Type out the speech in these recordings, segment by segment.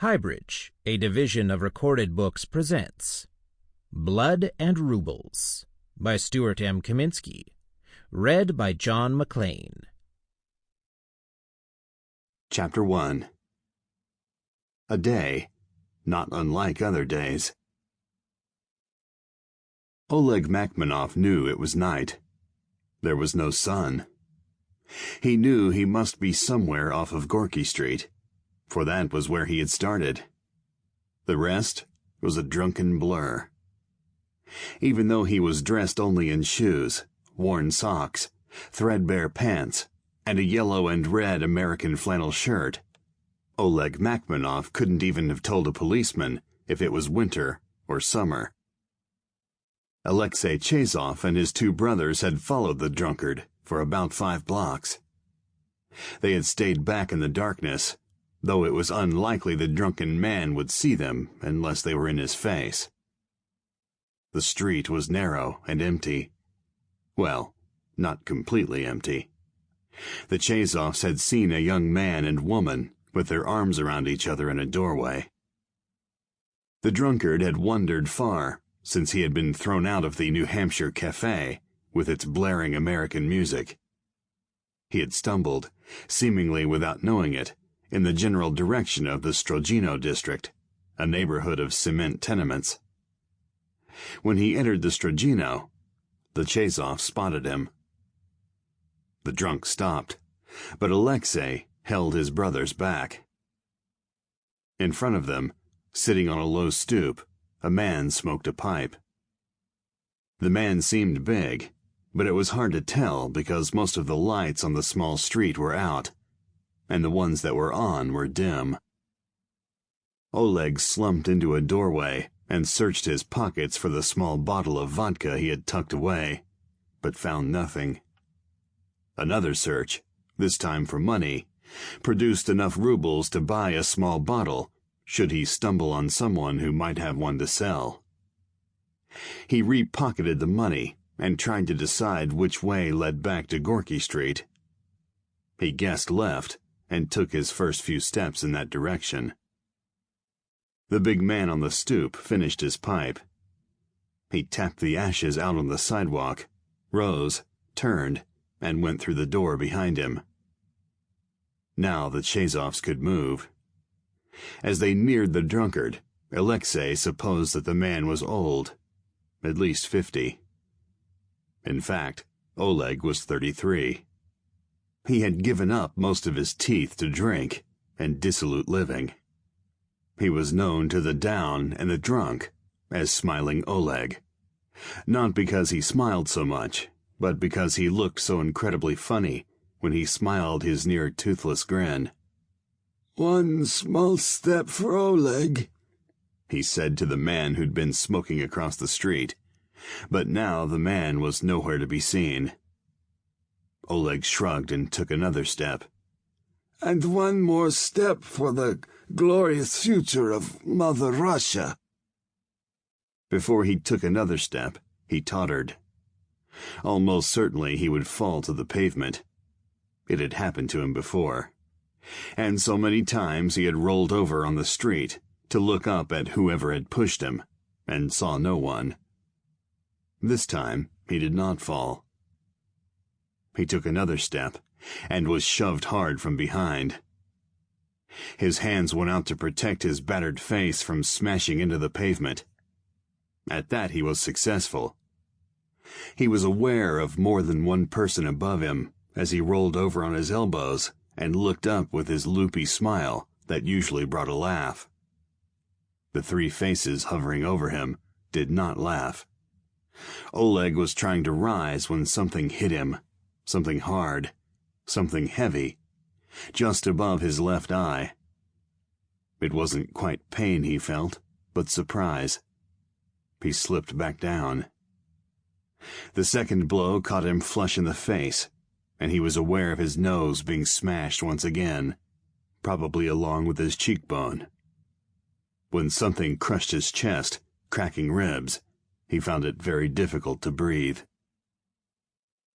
HighBridge, a division of Recorded Books, presents Blood and Rubles by Stuart M. Kaminsky, read by John Mclain. Chapter 1. A day, not unlike other days. Oleg Machmanov knew it was night. There was no sun. He knew he must be somewhere off of Gorky Street, for that was where he had started. The rest was a drunken blur. Even though he was dressed only in shoes, worn socks, threadbare pants, and a yellow and red American flannel shirt, Oleg Machmanov couldn't even have told a policeman if it was winter or summer. Alexei Chazov and his two brothers had followed the drunkard for about 5 blocks. They had stayed back in the darkness, though it was unlikely the drunken man would see them unless they were in his face. The street was narrow and empty. Well, not completely empty. The Chazovs had seen a young man and woman with their arms around each other in a doorway. The drunkard had wandered far since he had been thrown out of the New Hampshire cafe with its blaring American music. He had stumbled, seemingly without knowing it, in the general direction of the Strogino district, a neighborhood of cement tenements. When he entered the Strogino, the Chazovs spotted him. The drunk stopped, but Alexei held his brothers back. In front of them, sitting on a low stoop, a man smoked a pipe. The man seemed big, but it was hard to tell because most of the lights on the small street were out, and the ones that were on were dim. Oleg slumped into a doorway and searched his pockets for the small bottle of vodka he had tucked away, but found nothing. Another search, this time for money, produced enough rubles to buy a small bottle should he stumble on someone who might have one to sell. He re-pocketed the money and tried to decide which way led back to Gorky Street. He guessed left and took his first few steps in that direction. The big man on the stoop finished his pipe. He tapped the ashes out on the sidewalk, rose, turned, and went through the door behind him. Now the Chazovs could move. As they neared the drunkard, Alexei supposed that the man was old, at least 50. In fact, Oleg was 33. He had given up most of his teeth to drink and dissolute living. He was known to the down and the drunk as Smiling Oleg, not because he smiled so much, but because he looked so incredibly funny when he smiled his near-toothless grin. "One small step for Oleg," he said to the man who'd been smoking across the street, but now the man was nowhere to be seen. Oleg shrugged and took another step. "And one more step for the glorious future of Mother Russia." Before he took another step, he tottered. Almost certainly he would fall to the pavement. It had happened to him before. And so many times he had rolled over on the street to look up at whoever had pushed him, and saw no one. This time he did not fall. He took another step, and was shoved hard from behind. His hands went out to protect his battered face from smashing into the pavement. At that he was successful. He was aware of more than one person above him as he rolled over on his elbows and looked up with his loopy smile that usually brought a laugh. The 3 faces hovering over him did not laugh. Oleg was trying to rise when something hit him, something hard, something heavy, just above his left eye. It wasn't quite pain he felt, but surprise. He slipped back down. The second blow caught him flush in the face, and he was aware of his nose being smashed once again, probably along with his cheekbone. When something crushed his chest, cracking ribs, he found it very difficult to breathe.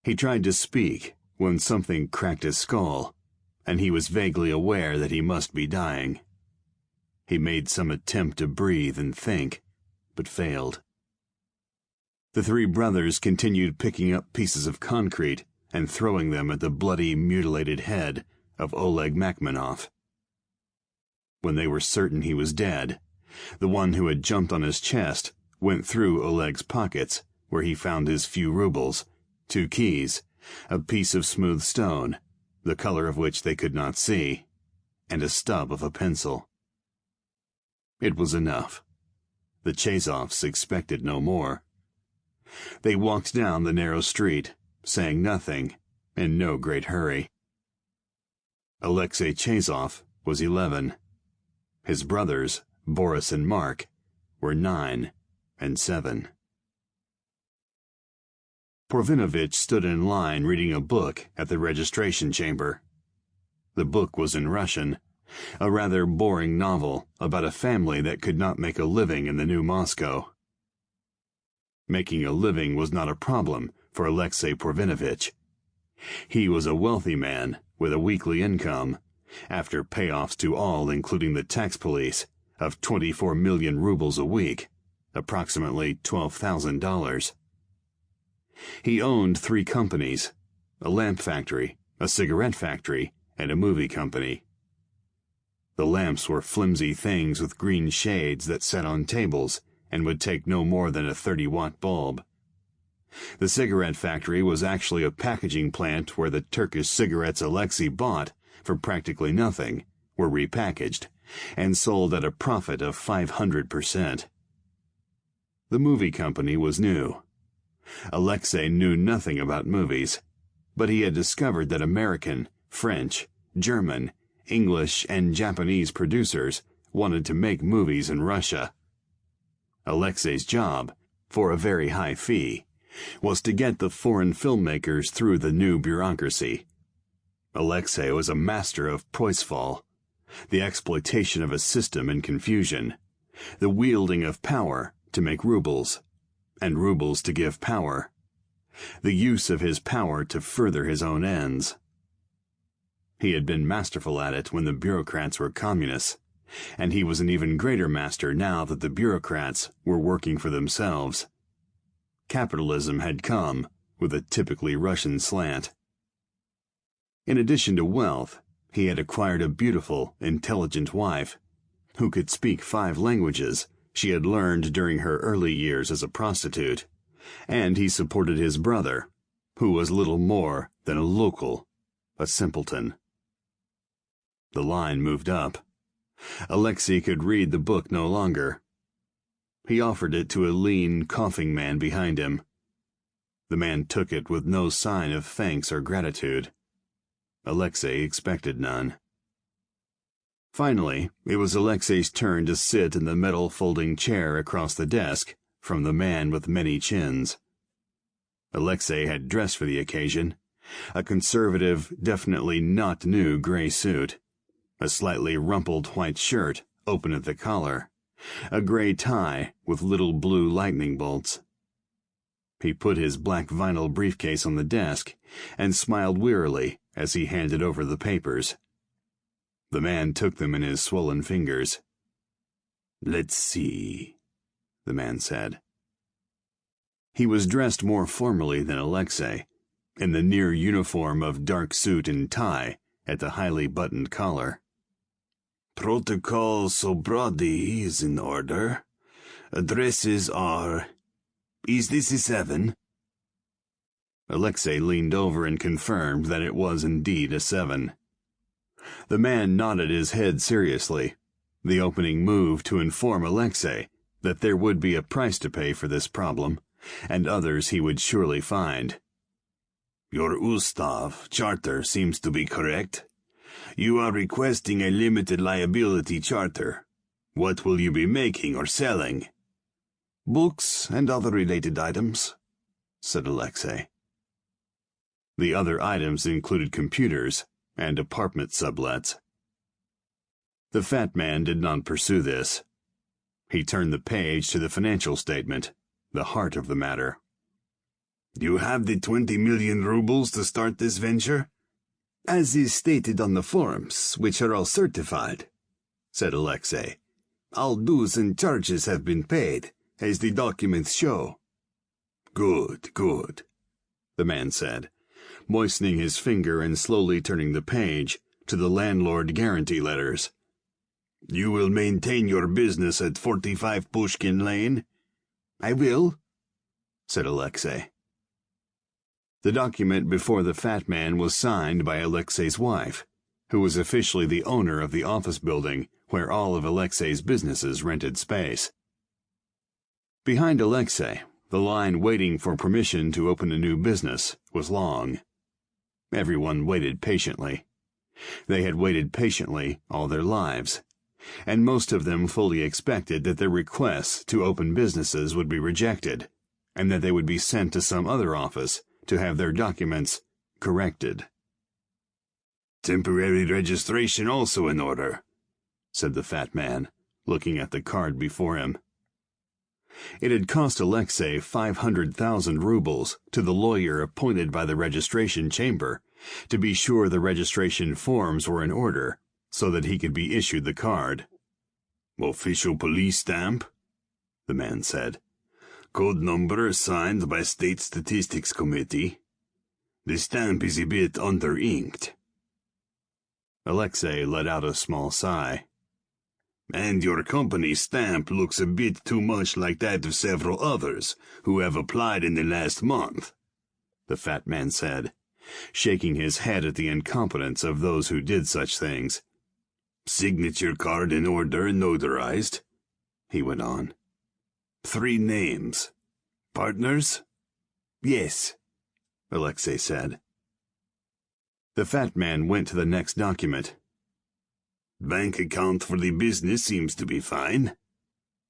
He tried to speak when something cracked his skull, and he was vaguely aware that he must be dying. He made some attempt to breathe and think, but failed. The three brothers continued picking up pieces of concrete and throwing them at the bloody, mutilated head of Oleg Makhmanov. When they were certain he was dead, the one who had jumped on his chest went through Oleg's pockets, where he found his few rubles, 2 keys, a piece of smooth stone, the color of which they could not see, and a stub of a pencil. It was enough. The Chazovs expected no more. They walked down the narrow street, saying nothing, in no great hurry. Alexei Chazov was 11. His brothers, Boris and Mark, were 9 and 7. Porfinovich stood in line reading a book at the registration chamber. The book was in Russian, a rather boring novel about a family that could not make a living in the new Moscow. Making a living was not a problem for Alexei Porfinovich. He was a wealthy man with a weekly income, after payoffs to all, including the tax police, of 24 million rubles a week, approximately $12,000. He owned 3 companies, a lamp factory, a cigarette factory, and a movie company. The lamps were flimsy things with green shades that sat on tables and would take no more than a 30-watt bulb. The cigarette factory was actually a packaging plant where the Turkish cigarettes Alexei bought for practically nothing were repackaged and sold at a profit of 500%. The movie company was new. Alexei knew nothing about movies, but he had discovered that American, French, German, English, and Japanese producers wanted to make movies in Russia. Alexei's job, for a very high fee, was to get the foreign filmmakers through the new bureaucracy. Alexei was a master of Preussfall, the exploitation of a system in confusion, the wielding of power to make rubles, and rubles to give power, the use of his power to further his own ends. He had been masterful at it when the bureaucrats were communists, and he was an even greater master now that the bureaucrats were working for themselves. Capitalism had come with a typically Russian slant. In addition to wealth, he had acquired a beautiful, intelligent wife, who could speak 5 languages she had learned during her early years as a prostitute, and he supported his brother, who was little more than a local, a simpleton. The line moved up. Alexei could read the book no longer. He offered it to a lean, coughing man behind him. The man took it with no sign of thanks or gratitude. Alexei expected none. Finally, it was Alexei's turn to sit in the metal folding chair across the desk from the man with many chins. Alexei had dressed for the occasion, a conservative, definitely not new gray suit, a slightly rumpled white shirt open at the collar, a gray tie with little blue lightning bolts. He put his black vinyl briefcase on the desk and smiled wearily as he handed over the papers. The man took them in his swollen fingers. "Let's see," the man said. He was dressed more formally than Alexei, in the near uniform of dark suit and tie at the highly buttoned collar. Protocol sobriety is in order. Addresses are... Is this a 7? Alexei leaned over and confirmed that it was indeed a 7. The man nodded his head seriously, the opening move to inform Alexei that there would be a price to pay for this problem, and others he would surely find. Your Ustav charter seems to be correct. You are requesting a limited liability charter. What will you be making or selling? Books and other related items, said Alexei. The other items included computers and apartment sublets. The fat man did not pursue this. He turned the page to the financial statement, the heart of the matter. You have the 20 million rubles to start this venture? As is stated on the forms, which are all certified, said Alexei. All dues and charges have been paid, as the documents show. Good, good, the man said, moistening his finger and slowly turning the page to the landlord guarantee letters. You will maintain your business at 45 Pushkin Lane? I will, said Alexei. The document before the fat man was signed by Alexei's wife, who was officially the owner of the office building where all of Alexei's businesses rented space. Behind Alexei, the line waiting for permission to open a new business was long. Everyone waited patiently. They had waited patiently all their lives, and most of them fully expected that their requests to open businesses would be rejected, and that they would be sent to some other office to have their documents corrected. Temporary registration also in order, said the fat man, looking at the card before him. It had cost Alexei 500,000 rubles to the lawyer appointed by the registration chamber to be sure the registration forms were in order so that he could be issued the card. Official police stamp, the man said. Code number signed by State Statistics Committee. The stamp is a bit under-inked. Alexei let out a small sigh. And your company's stamp looks a bit too much like that of several others who have applied in the last month, the fat man said, shaking his head at the incompetence of those who did such things. Signature card in order and notarized, he went on. 3 names. Partners? Yes, Alexei said. The fat man went to the next document. Bank account for the business seems to be fine.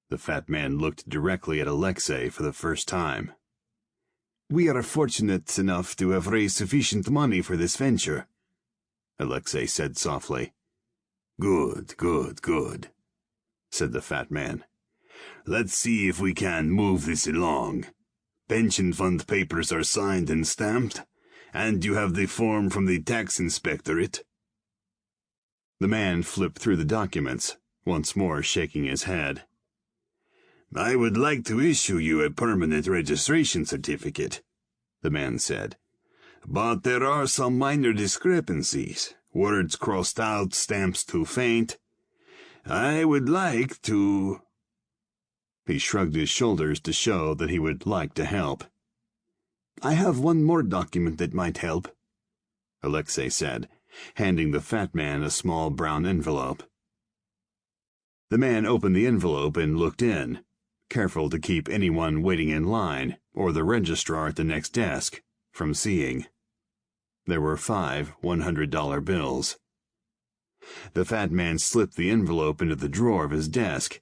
The fat man looked directly at Alexei for the first time. We are fortunate enough to have raised sufficient money for this venture, Alexei said softly. Good, good, good, said the fat man. Let's see if we can move this along. Pension fund papers are signed and stamped, and you have the form from the tax inspectorate. The man flipped through the documents, once more shaking his head. I would like to issue you a permanent registration certificate, the man said. But there are some minor discrepancies. Words crossed out, stamps too faint. I would like to... He shrugged his shoulders to show that he would like to help. I have one more document that might help, Alexei said, handing the fat man a small brown envelope. The man opened the envelope and looked in, careful to keep anyone waiting in line, or the registrar at the next desk, from seeing. There were 5 $100 bills. The fat man slipped the envelope into the drawer of his desk,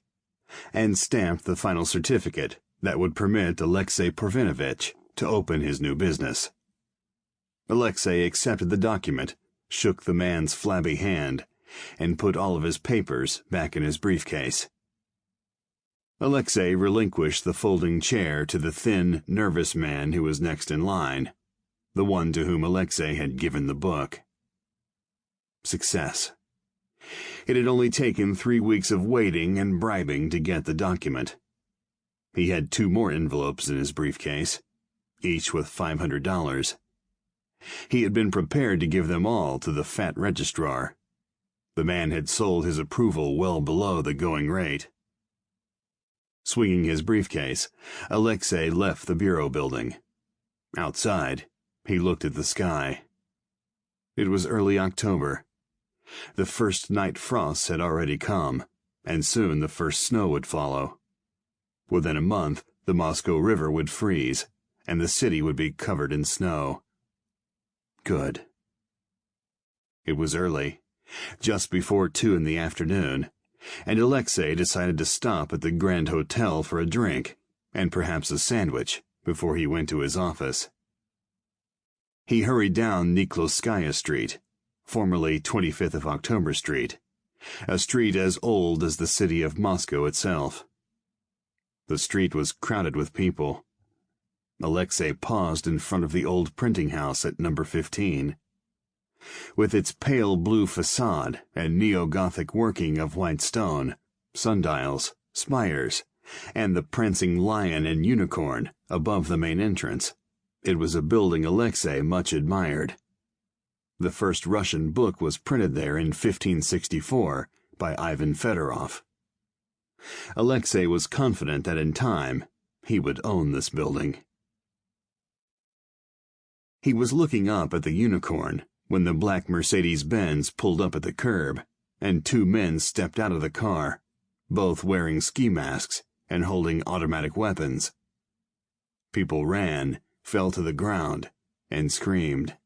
and stamped the final certificate that would permit Alexei Porfinovich to open his new business. Alexei accepted the document, shook the man's flabby hand, and put all of his papers back in his briefcase. Alexei relinquished the folding chair to the thin, nervous man who was next in line, the one to whom Alexei had given the book. Success. It had only taken 3 weeks of waiting and bribing to get the document. He had 2 more envelopes in his briefcase, each with $500. He had been prepared to give them all to the fat registrar. The man had sold his approval well below the going rate. Swinging his briefcase, Alexei left the bureau building. Outside, he looked at the sky. It was early October. The first night frosts had already come, and soon the first snow would follow. Within a month, the Moscow River would freeze, and the city would be covered in snow. Good. It was early, just before 2 in the afternoon, and Alexei decided to stop at the Grand Hotel for a drink, and perhaps a sandwich, before he went to his office. He hurried down Nikoloskaya Street, formerly 25th of October Street, a street as old as the city of Moscow itself. The street was crowded with people. Alexei paused in front of the old printing house at number 15. With its pale blue facade and neo-Gothic working of white stone, sundials, spires, and the prancing lion and unicorn above the main entrance. It was a building Alexei much admired. The first Russian book was printed there in 1564 by Ivan Fedorov. Alexei was confident that in time he would own this building. He was looking up at the unicorn when the black Mercedes-Benz pulled up at the curb, and two men stepped out of the car, both wearing ski masks and holding automatic weapons. People ran, fell to the ground, and screamed.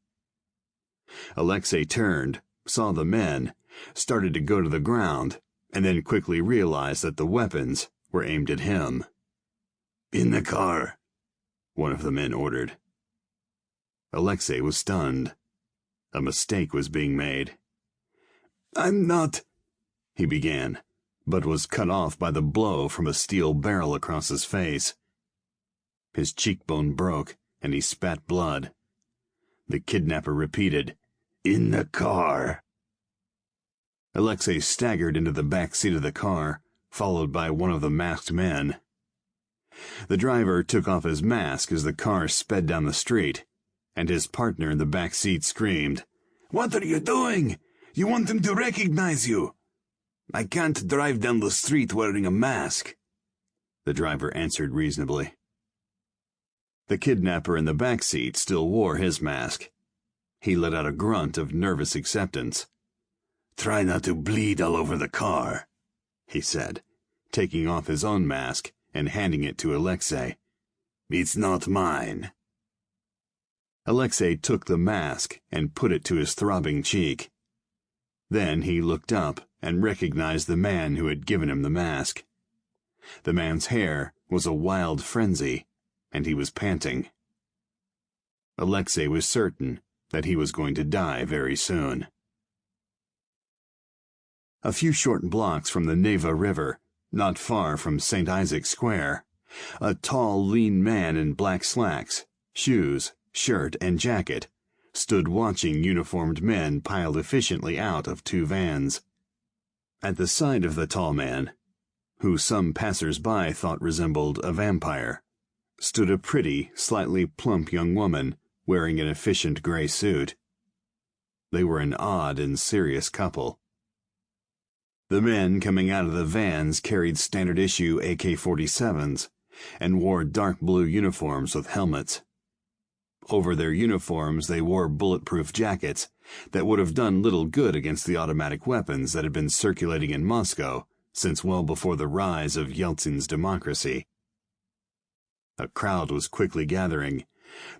Alexei turned, saw the men, started to go to the ground, and then quickly realized that the weapons were aimed at him. "In the car," one of the men ordered. Alexei was stunned. A mistake was being made. "I'm not," he began, but was cut off by the blow from a steel barrel across his face. His cheekbone broke, and he spat blood. The kidnapper repeated, "In the car." Alexei staggered into the back seat of the car, followed by one of the masked men. The driver took off his mask as the car sped down the street, and his partner in the back seat screamed, "What are you doing? You want them to recognize you." "I can't drive down the street wearing a mask," the driver answered reasonably. The kidnapper in the back seat still wore his mask. He let out a grunt of nervous acceptance. "Try not to bleed all over the car," he said, taking off his own mask and handing it to Alexei. "It's not mine." Alexei took the mask and put it to his throbbing cheek. Then he looked up and recognized the man who had given him the mask. The man's hair was a wild frenzy, and he was panting. Alexei was certain that he was going to die very soon. A few short blocks from the Neva River, not far from St. Isaac's Square, a tall, lean man in black slacks, shoes, shirt, and jacket stood watching uniformed men piled efficiently out of two vans. At the side of the tall man, who some passers-by thought resembled a vampire, stood a pretty, slightly plump young woman wearing an efficient gray suit. They were an odd and serious couple. The men coming out of the vans carried standard-issue AK-47s and wore dark blue uniforms with helmets. Over their uniforms they wore bulletproof jackets that would have done little good against the automatic weapons that had been circulating in Moscow since well before the rise of Yeltsin's democracy. A crowd was quickly gathering,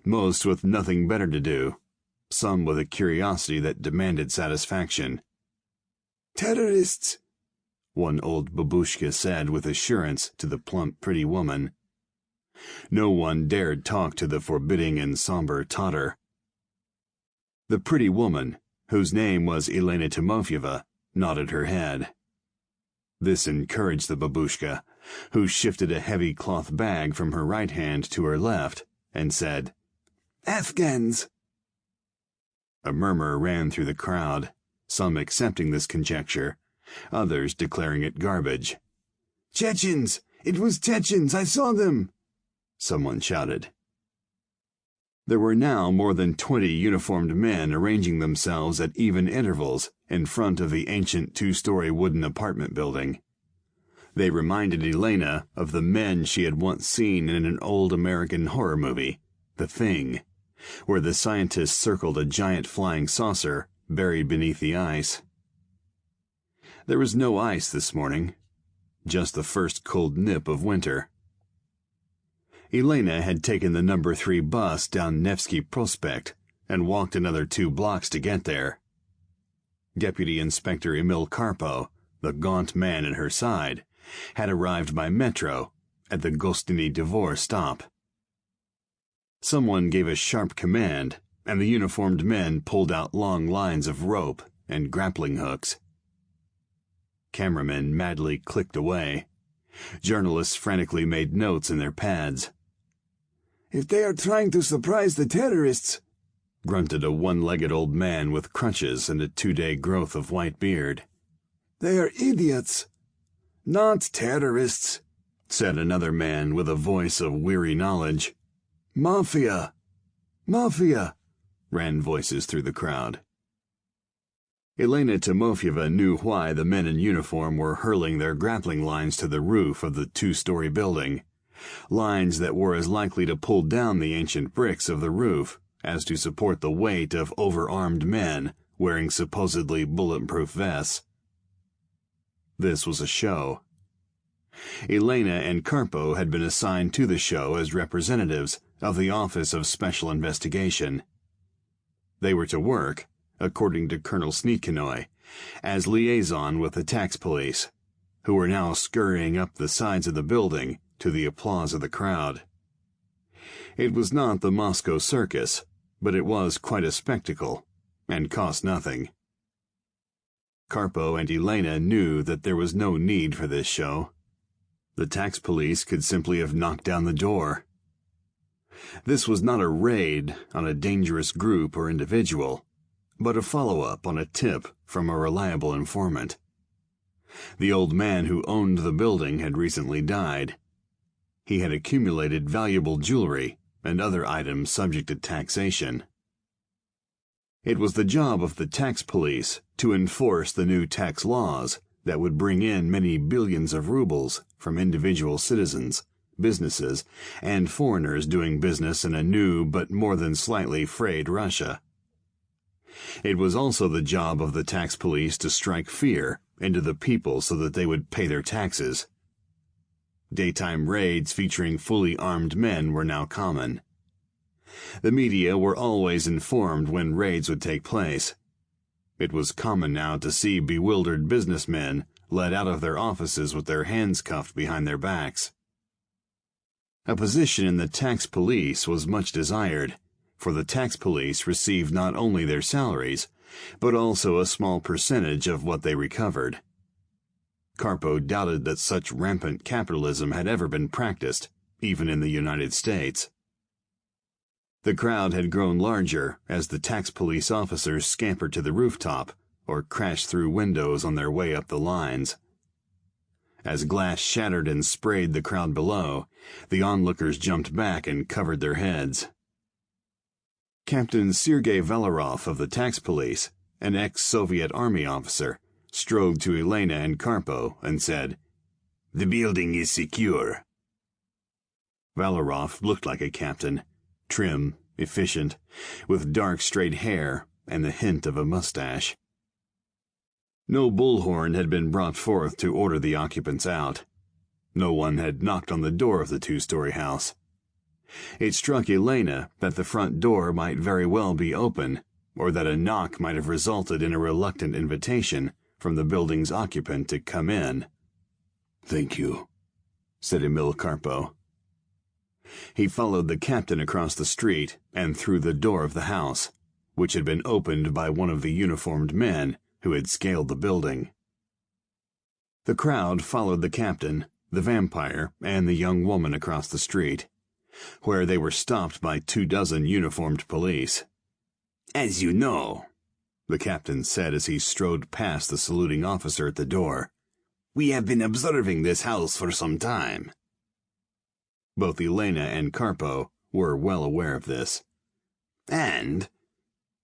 most with nothing better to do, some with a curiosity that demanded satisfaction. "Terrorists," one old babushka said with assurance to the plump, pretty woman. No one dared talk to the forbidding and somber Tatar. The pretty woman, whose name was Elena Timofyeva, nodded her head. This encouraged the babushka, who shifted a heavy cloth bag from her right hand to her left and said, "Afghans." A murmur ran through the crowd, some accepting this conjecture, others declaring it garbage. "Chechens! It was Chechens! I saw them!" someone shouted. There were now more than 20 uniformed men arranging themselves at even intervals in front of the ancient two-story wooden apartment building. They reminded Elena of the men she had once seen in an old American horror movie, The Thing, where the scientists circled a giant flying saucer buried beneath the ice. There was no ice this morning, just the first cold nip of winter. Elena had taken the number 3 bus down Nevsky Prospect and walked another 2 blocks to get there. Deputy Inspector Emil Karpo, the gaunt man at her side, had arrived by metro at the Gostiny Dvor stop. Someone gave a sharp command, and the uniformed men pulled out long lines of rope and grappling hooks. Cameramen madly clicked away. Journalists frantically made notes in their pads. "If they are trying to surprise the terrorists," grunted a one-legged old man with crutches and a 2-day growth of white beard, "they are idiots." "Not terrorists," said another man with a voice of weary knowledge. "Mafia! Mafia!" ran voices through the crowd. Elena Timofyeva knew why the men in uniform were hurling their grappling lines to the roof of the two-story building, lines that were as likely to pull down the ancient bricks of the roof as to support the weight of overarmed men wearing supposedly bulletproof vests. This was a show. Elena and Karpo had been assigned to the show as representatives of the Office of Special Investigation. They were to work, according to Colonel Sneetkinoi, as liaison with the tax police, who were now scurrying up the sides of the building to the applause of the crowd. It was not the Moscow circus, but it was quite a spectacle, and cost nothing. Karpo and Elena knew that there was no need for this show. The tax police could simply have knocked down the door. This was not a raid on a dangerous group or individual, but a follow-up on a tip from a reliable informant. The old man who owned the building had recently died. He had accumulated valuable jewelry and other items subject to taxation. It was the job of the tax police to enforce the new tax laws that would bring in many billions of rubles from individual citizens, businesses, and foreigners doing business in a new but more than slightly frayed Russia. It was also the job of the tax police to strike fear into the people so that they would pay their taxes. Daytime raids featuring fully armed men were now common. The media were always informed when raids would take place. It was common now to see bewildered businessmen led out of their offices with their hands cuffed behind their backs. A position in the tax police was much desired, for the tax police received not only their salaries, but also a small percentage of what they recovered. Karpo doubted that such rampant capitalism had ever been practiced, even in the United States. The crowd had grown larger as the tax police officers scampered to the rooftop or crashed through windows on their way up the lines. As glass shattered and sprayed the crowd below, the onlookers jumped back and covered their heads. Captain Sergei Velarov of the tax police, an ex-Soviet army officer, strode to Elena and Karpo and said, "The building is secure." Velarov looked like a captain, trim, efficient, with dark straight hair and the hint of a mustache. No bullhorn had been brought forth to order the occupants out. No one had knocked on the door of the two-story house. It struck Elena that the front door might very well be open, or that a knock might have resulted in a reluctant invitation from the building's occupant to come in. "Thank you," said Emil Karpo. He followed the captain across the street and through the door of the house, which had been opened by one of the uniformed men who had scaled the building. The crowd followed the captain, the vampire, and the young woman across the street, where they were stopped by 24 uniformed police. "As you know," the captain said as he strode past the saluting officer at the door, "we have been observing this house for some time." Both Elena and Karpo were well aware of this. "And,"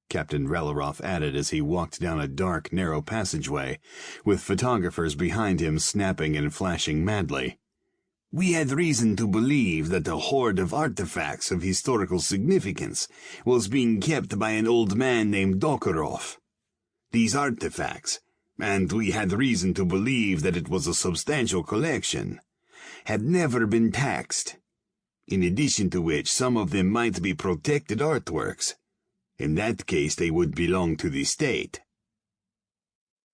Captain Velarov added as he walked down a dark, narrow passageway, with photographers behind him snapping and flashing madly, "we had reason to believe that a hoard of artifacts of historical significance was being kept by an old man named Dokharov. These artifacts, and we had reason to believe that it was a substantial collection, had never been taxed. In addition to which, some of them might be protected artworks. In that case, they would belong to the state."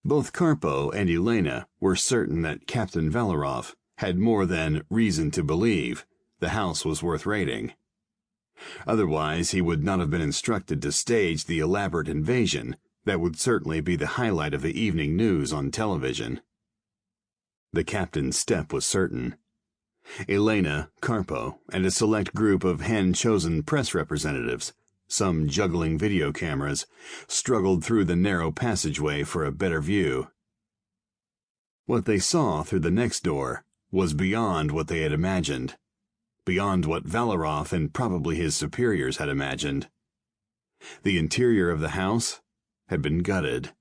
Both Karpo and Elena were certain that Captain Velarov had more than reason to believe the house was worth raiding. Otherwise, he would not have been instructed to stage the elaborate invasion that would certainly be the highlight of the evening news on television. The captain's step was certain. Elena, Karpo, and a select group of hand-chosen press representatives, some juggling video cameras, struggled through the narrow passageway for a better view. What they saw through the next door was beyond what they had imagined, beyond what Valarov and probably his superiors had imagined. The interior of the house had been gutted.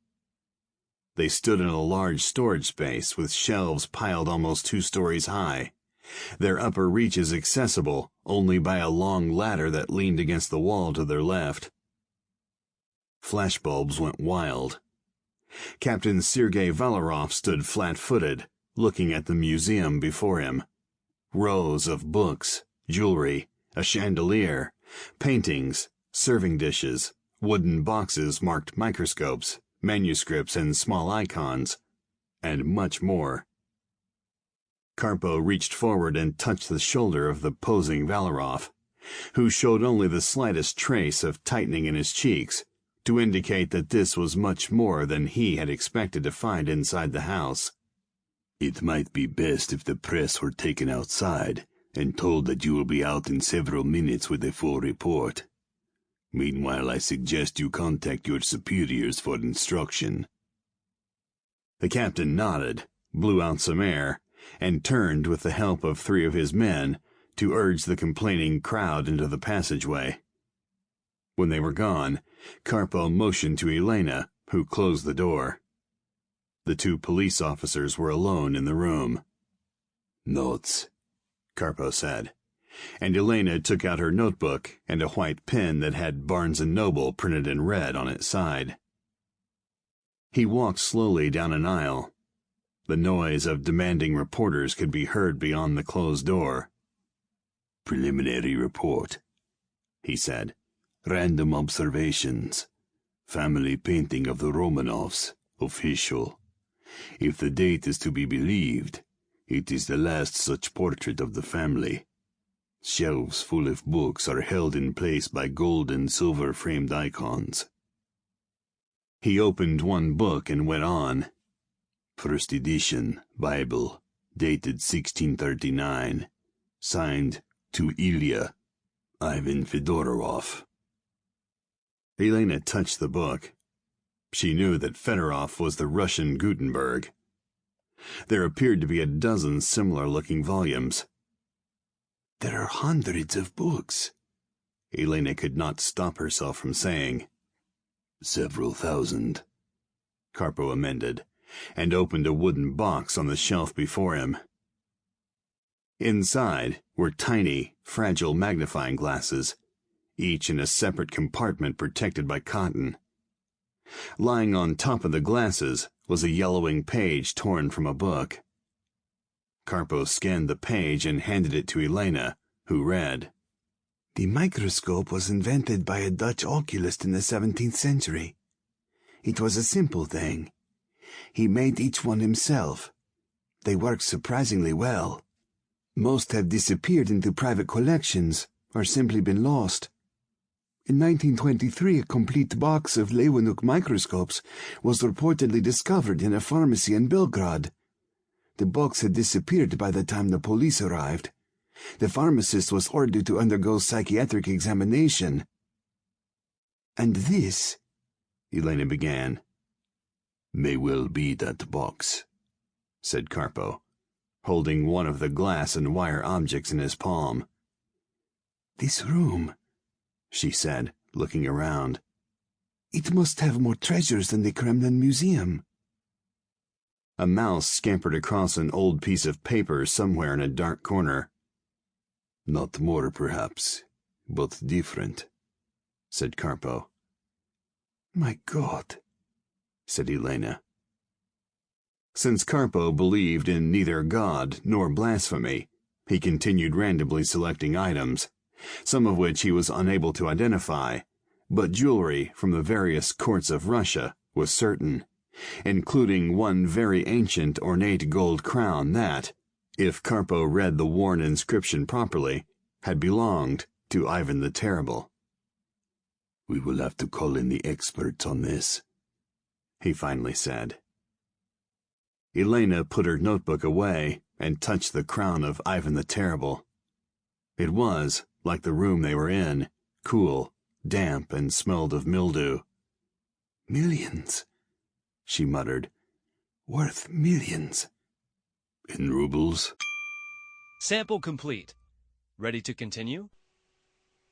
They stood in a large storage space with shelves piled almost 2 stories high, their upper reaches accessible only by a long ladder that leaned against the wall to their left. Flashbulbs went wild. Captain Sergei Valarov stood flat-footed, looking at the museum before him. Rows of books, jewelry, a chandelier, paintings, serving dishes, wooden boxes marked microscopes, manuscripts and small icons, and much more. Karpo reached forward and touched the shoulder of the posing Valarov, who showed only the slightest trace of tightening in his cheeks to indicate that this was much more than he had expected to find inside the house. It might be best if the press were taken outside and told that you will be out in several minutes with a full report. Meanwhile, I suggest you contact your superiors for instruction. The captain nodded, blew out some air, and turned with the help of 3 of his men to urge the complaining crowd into the passageway. When they were gone, Karpo motioned to Elena, who closed the door. The 2 police officers were alone in the room. Notes, Karpo said, and Elena took out her notebook and a white pen that had Barnes & Noble printed in red on its side. He walked slowly down an aisle. The noise of demanding reporters could be heard beyond the closed door. Preliminary report, he said. Random observations. Family painting of the Romanovs. Official. If the date is to be believed, it is the last such portrait of the family. Shelves full of books are held in place by gold and silver framed icons. He opened one book and went on. First edition, Bible, dated 1639, signed to Ilya, Ivan Fedorov. Elena touched the book. She knew that Fedorov was the Russian Gutenberg. There appeared to be a dozen similar-looking volumes. There are hundreds of books, Elena could not stop herself from saying. Several thousand, Karpo amended, and opened a wooden box on the shelf before him. Inside were tiny, fragile magnifying glasses, each in a separate compartment protected by cotton. Lying on top of the glasses was a yellowing page torn from a book. Karpo scanned the page and handed it to Elena, who read, "The microscope was invented by a Dutch oculist in the 17th century. It was a simple thing. He made each one himself. They work surprisingly well. Most have disappeared into private collections or simply been lost. In 1923, a complete box of Leeuwenhoek microscopes was reportedly discovered in a pharmacy in Belgrade. The box had disappeared by the time the police arrived. The pharmacist was ordered to undergo psychiatric examination. And this," Elena began. "May well be that box," said Karpo, holding one of the glass and wire objects in his palm. "This room," she said, looking around. "It must have more treasures than the Kremlin Museum." A mouse scampered across an old piece of paper somewhere in a dark corner. "Not more, perhaps, but different," said Karpo. "My God," said Elena. Since Karpo believed in neither God nor blasphemy, he continued randomly selecting items, some of which he was unable to identify, but jewelry from the various courts of Russia was certain, including one very ancient ornate gold crown that, if Karpo read the worn inscription properly, had belonged to Ivan the Terrible. "We will have to call in the experts on this," he finally said. Elena put her notebook away and touched the crown of Ivan the Terrible. It was, like the room they were in, cool, damp, and smelled of mildew. "Millions," she muttered. "Worth millions." In rubles? Sample complete. Ready to continue?